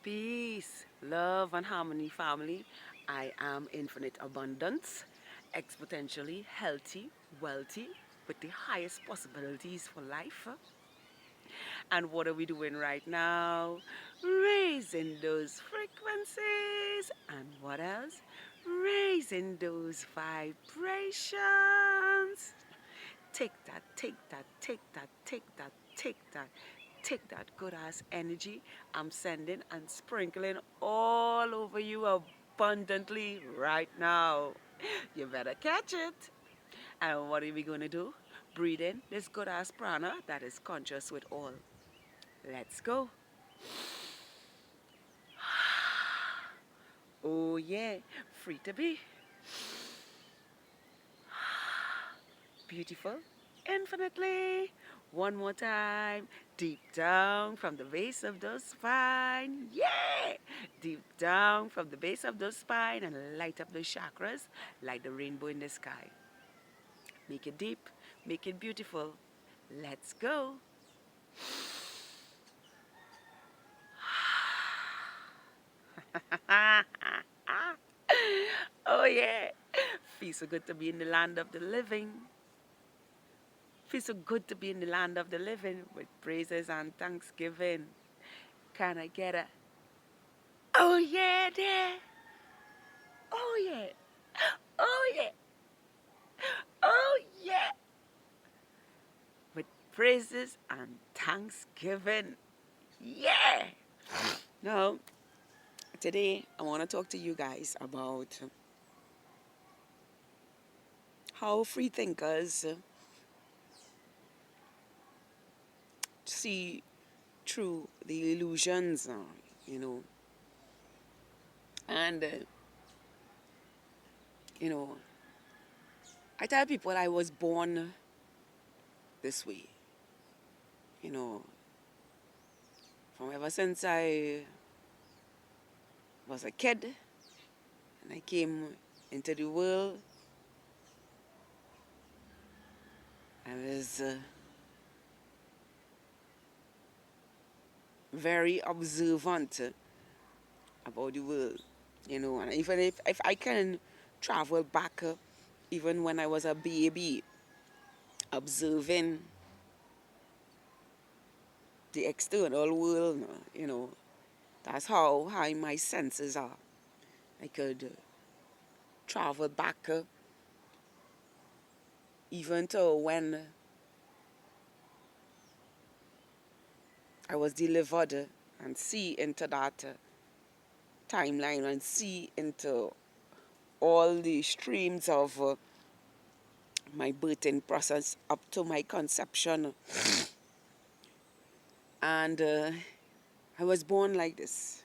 Peace, love, and harmony, family. I am infinite abundance, exponentially healthy, wealthy, with the highest possibilities for life. And what are we doing right now? Raising those frequencies. And what else? Raising those vibrations. Take that, take that, take that, take that, take that. Take that good ass energy I'm sending and sprinkling all over you abundantly right now. You better catch it. And what are we going to do? Breathe in this good ass prana that is conscious with all. Let's go. Oh, yeah. Free to be. Beautiful. Infinitely. One more time. Deep down from the base of the spine. Yeah! Deep down from the base of the spine and light up the chakras like the rainbow in the sky. Make it deep. Make it beautiful. Let's go. Oh, yeah. Feels so good to be in the land of the living. Feels so good to be in the land of the living with praises and thanksgiving. Can I get a oh yeah there? Oh yeah. Oh yeah. Oh yeah. With praises and thanksgiving. Yeah. Now, today I want to talk to you guys about how free thinkers see through the illusions, you know, and you know, I tell people I was born this way, you know, from ever since I was a kid and I came into the world. I was very observant about the world, you know, and even if I can travel back, even when I was a baby, observing the external world, you know, that's how high my senses are. I could travel back even to when I was delivered and see into that timeline and see into all the streams of my birthing process up to my conception. And I was born like this,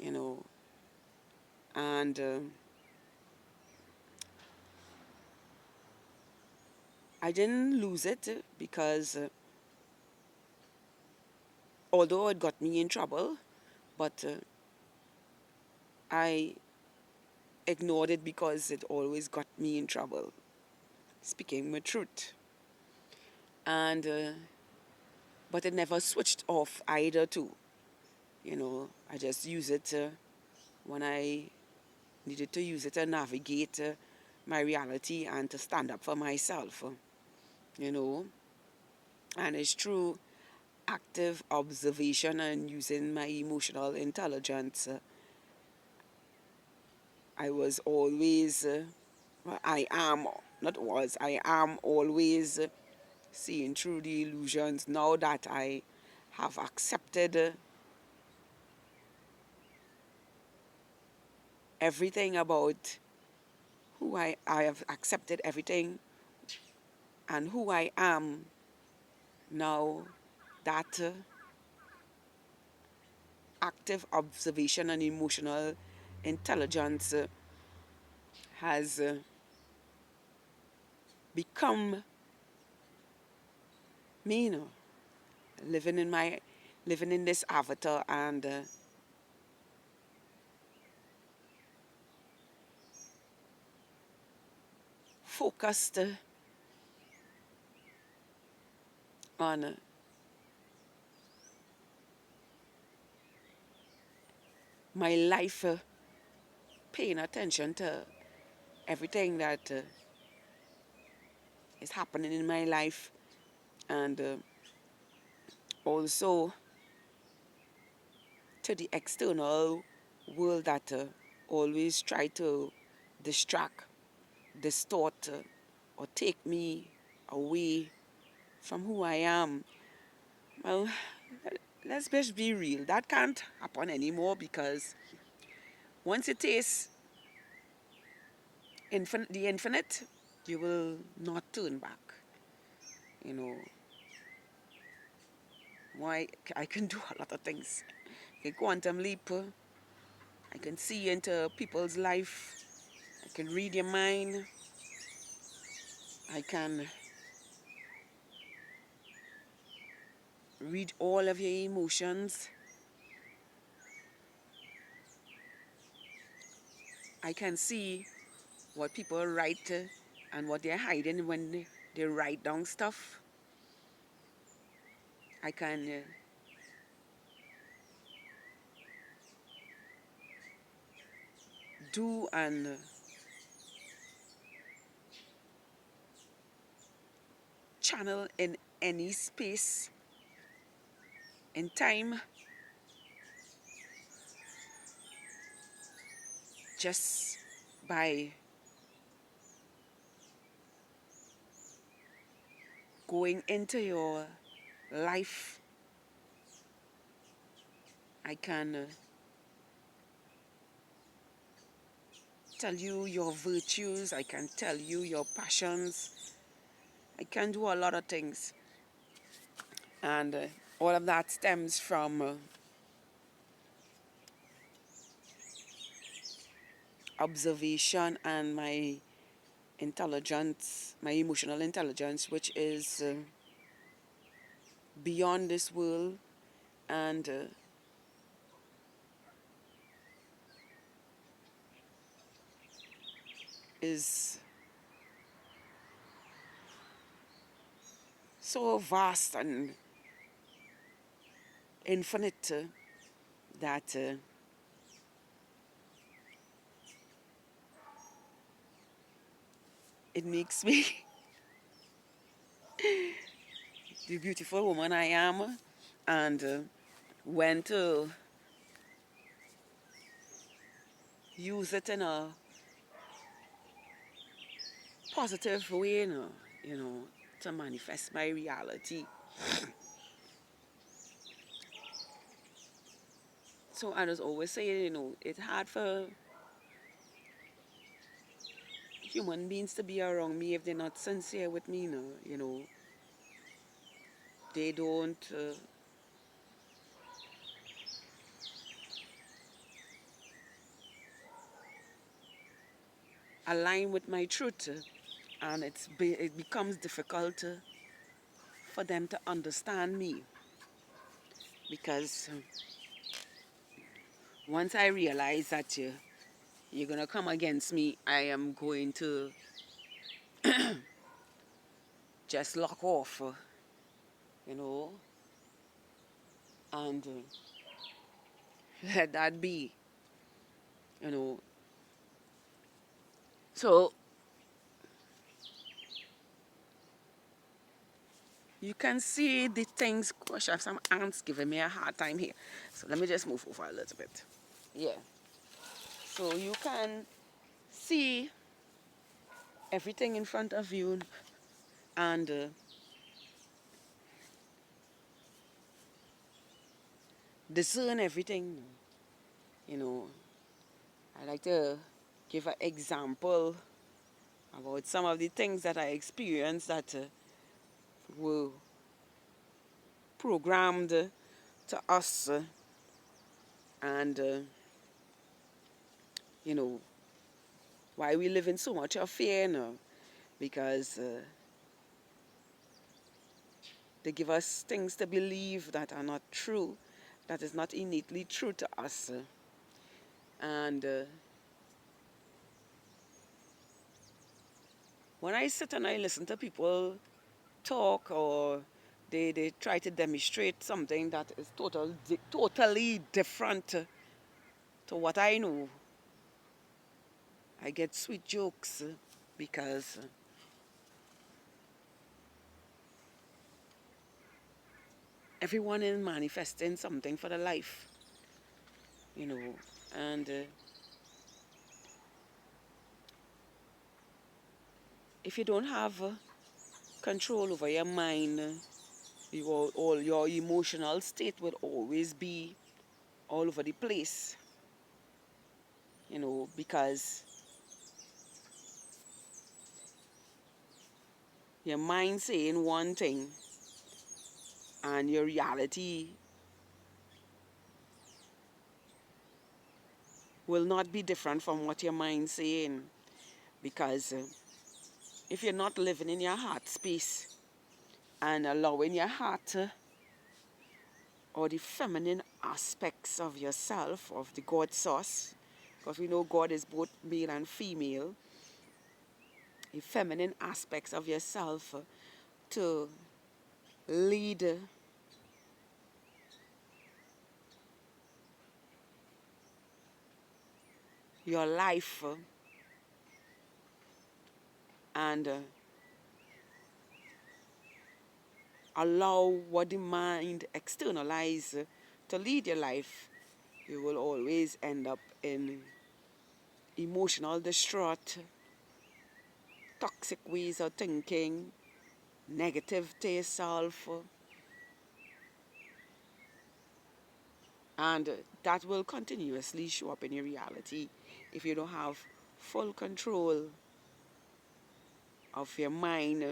you know. And I didn't lose it because although it got me in trouble, but I ignored it because it always got me in trouble, speaking my truth. And but it never switched off either too. You know, I just use it when I needed to use it to navigate my reality and to stand up for myself, you know. And it's through active observation and using my emotional intelligence. I was always, I am, not was, I am always seeing through the illusions now that I have accepted everything about I have accepted everything and who I am now. That active observation and emotional intelligence has become me, you know, living in my living in this avatar and focused on my life, paying attention to everything that is happening in my life, and also to the external world that always try to distract, distort, or take me away from who I am. Well, let's just be real. That can't happen anymore because once you taste the infinite, you will not turn back. You know, why I can do a lot of things. A quantum leap. I can see into people's life. I can read your mind. I can read all of your emotions. I can see what people write and what they're hiding when they write down stuff. I can do and channel in any space in time just by going into your life. I can tell you your virtues. I can tell you your passions. I can do a lot of things. And all of that stems from observation and my intelligence, my emotional intelligence, which is beyond this world and is so vast and infinite that it makes me the beautiful woman I am, and when to use it in a positive way, you know, to manifest my reality. So I just always say, you know, it's hard for human beings to be around me if they're not sincere with me, you know. They don't align with my truth, and it becomes difficult for them to understand me because once I realize that you're gonna come against me, I am going to just lock off, you know, and let that be, you know. So you can see the things. Gosh, I have some ants giving me a hard time here. So let me just move over a little bit. Yeah. So you can see everything in front of you and discern everything. You know, I like to give an example about some of the things that I experienced that were programmed to us and, you know, why we live in so much of fear now. Because they give us things to believe that are not true, that is not innately true to us. And when I sit and I listen to people talk or they try to demonstrate something that is totally different to to what I know, I get sweet jokes because everyone is manifesting something for their life, you know, and if you don't have control over your mind, all your emotional state will always be all over the place, because your mind saying one thing and your reality will not be different from what your mind's saying, because if you're not living in your heart space and allowing your heart or the feminine aspects of yourself, of the God source, because we know God is both male and female, the feminine aspects of yourself to lead your life and allow what the mind externalize to lead your life, you will always end up in emotional distraught, toxic ways of thinking, negative to yourself, and that will continuously show up in your reality if you don't have full control of your mind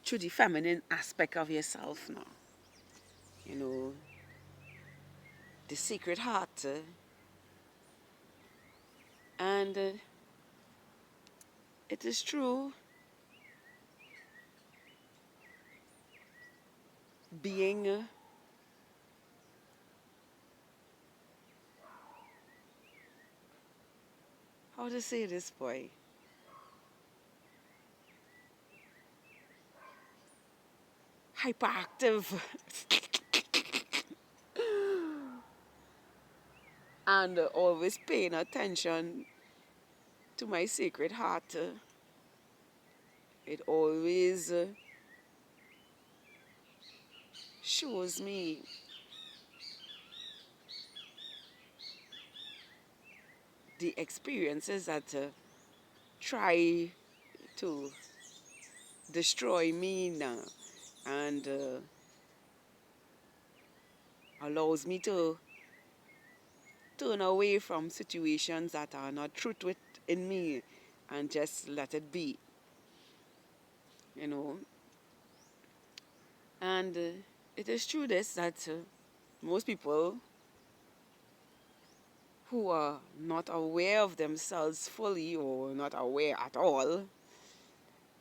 through the feminine aspect of yourself now. You know, the secret heart. And it is true, being how to say this, boy? Hyperactive. And always paying attention to my sacred heart. It always shows me the experiences that try to destroy me now, and allows me to turn away from situations that are not truth in me and just let it be, you know. And it is true this that most people who are not aware of themselves fully or not aware at all,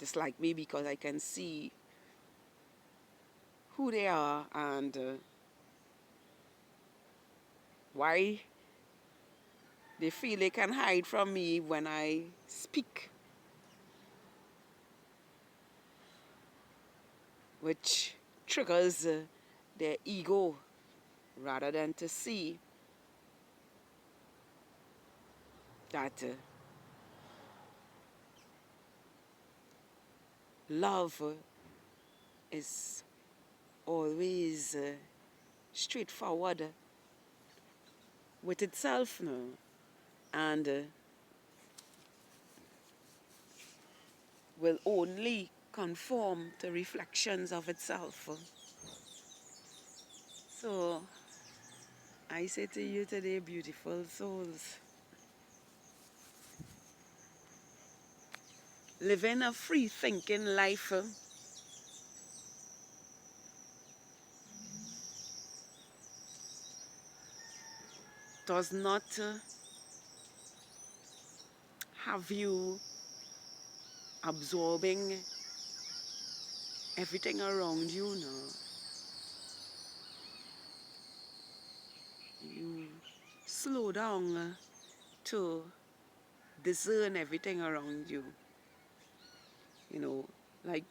just like me, because I can see who they are and why they feel they can hide from me when I speak, which triggers their ego rather than to see that love is always straightforward with itself now, and will only conform to reflections of itself. So I say to you today, beautiful souls, living a free thinking life does not have you absorbing everything around you now. You slow down to discern everything around you. You know, like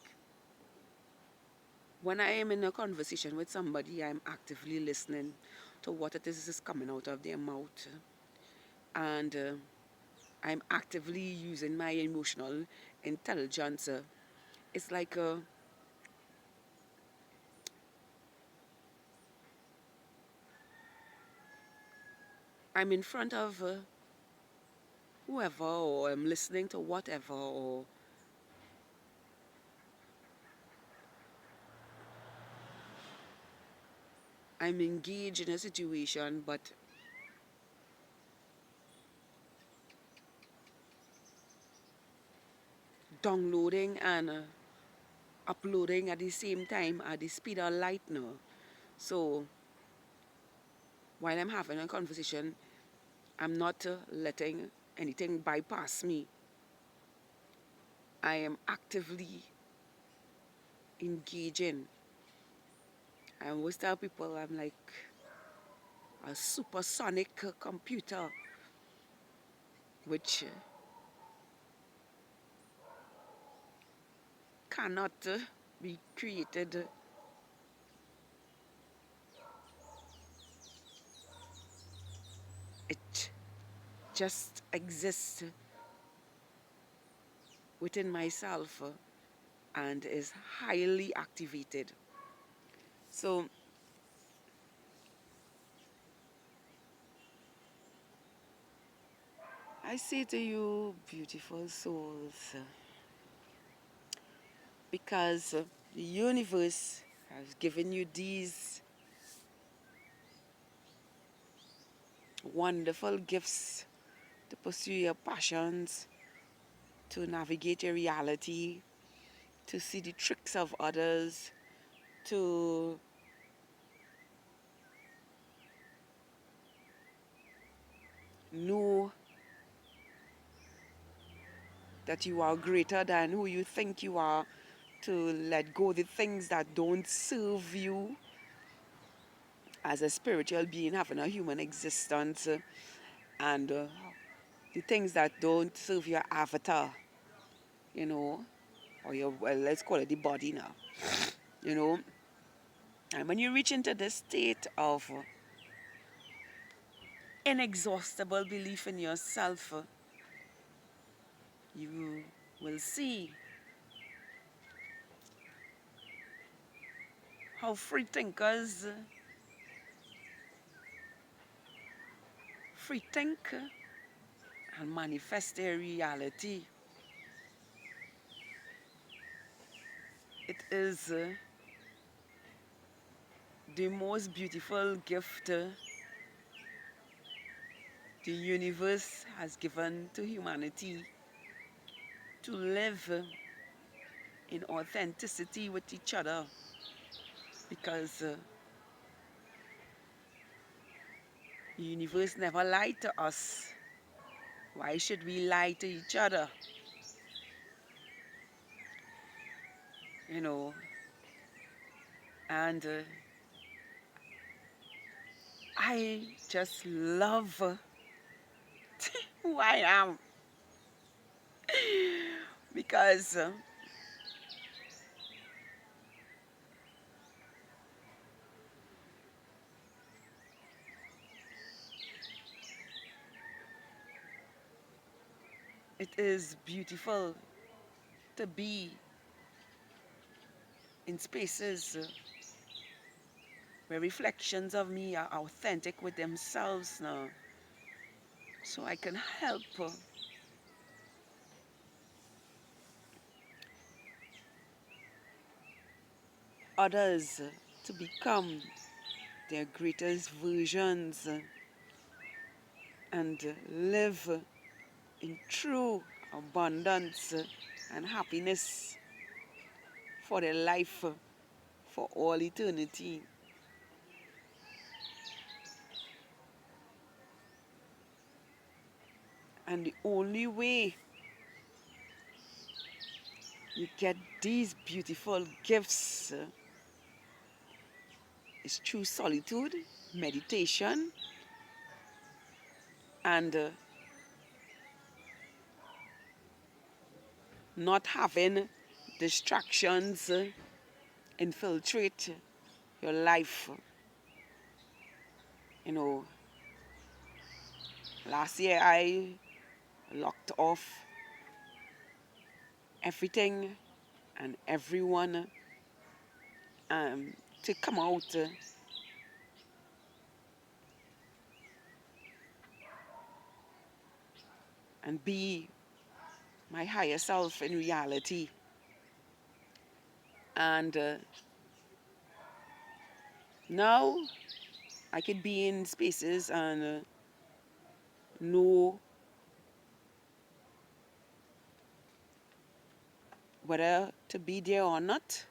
when I am in a conversation with somebody, I'm actively listening to what it is coming out of their mouth. And I'm actively using my emotional intelligence. It's like I'm in front of whoever, or I'm listening to whatever, or I'm engaged in a situation, but downloading and uploading at the same time at the speed of light now. So while I'm having a conversation, I'm not letting anything bypass me. I am actively engaging. I always tell people I'm like a supersonic computer, which cannot be created. It just exists within myself and is highly activated. So I say to you, beautiful souls, because the universe has given you these wonderful gifts to pursue your passions, to navigate your reality, to see the tricks of others, to know that you are greater than who you think you are, to let go the things that don't serve you as a spiritual being having a human existence, and the things that don't serve your avatar, you know, or your, well, let's call it the body now, you know. And when you reach into this state of inexhaustible belief in yourself, you will see how free thinkers free think and manifest their reality. It is the most beautiful gift the universe has given to humanity, to live in authenticity with each other, because the universe never lied to us. Why should we lie to each other? You know, and I just love who I am because it is beautiful to be in spaces where reflections of me are authentic with themselves now, so I can help others to become their greatest versions and live in true abundance and happiness for their life for all eternity. And the only way you get these beautiful gifts is through solitude, meditation, and not having distractions infiltrate your life. You know, last year I locked off everything and everyone um, to come out and be my higher self in reality. And now I could be in spaces and know whether to be there or not,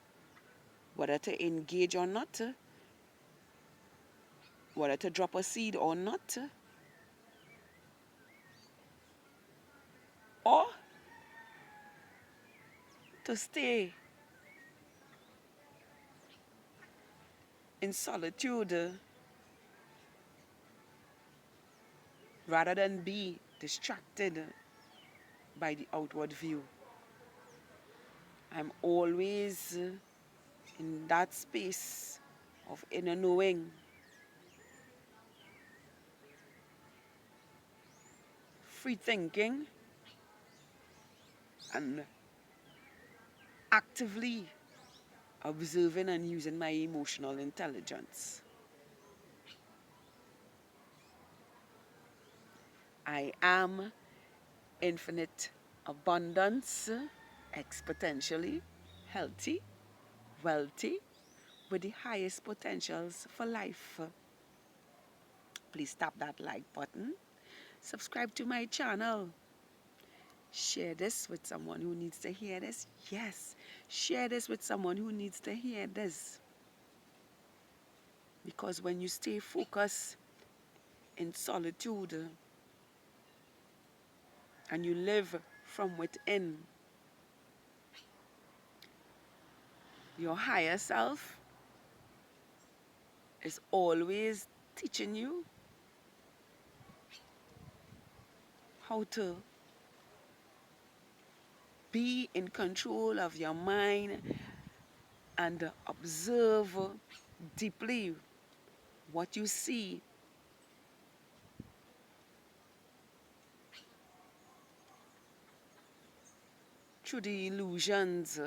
whether to engage or not, whether to drop a seed or not, or to stay in solitude rather than be distracted by the outward view. I'm always in that space of inner knowing, free thinking, and actively observing and using my emotional intelligence. I am infinite abundance, exponentially healthy, wealthy, with the highest potentials for life. Please tap that like button. Subscribe to my channel. Share this with someone who needs to hear this. Yes, share this with someone who needs to hear this. Because when you stay focused in solitude and you live from within, your higher self is always teaching you how to be in control of your mind and observe deeply what you see through the illusions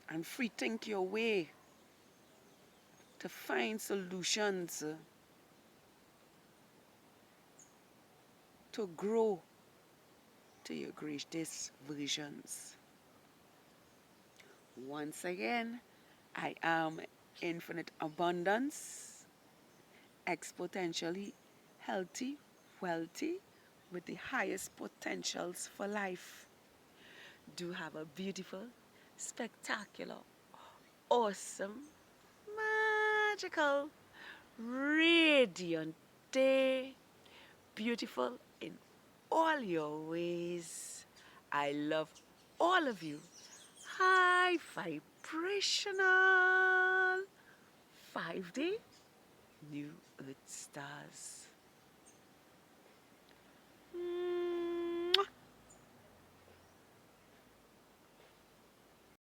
and free think your way to find solutions to grow to your greatest versions. Once again, I am infinite abundance, exponentially healthy, wealthy, with the highest potentials for life. Do have a beautiful, spectacular, awesome, magical, radiant day. Beautiful in all your ways. I love all of you. High vibrational 5D New Earth Stars.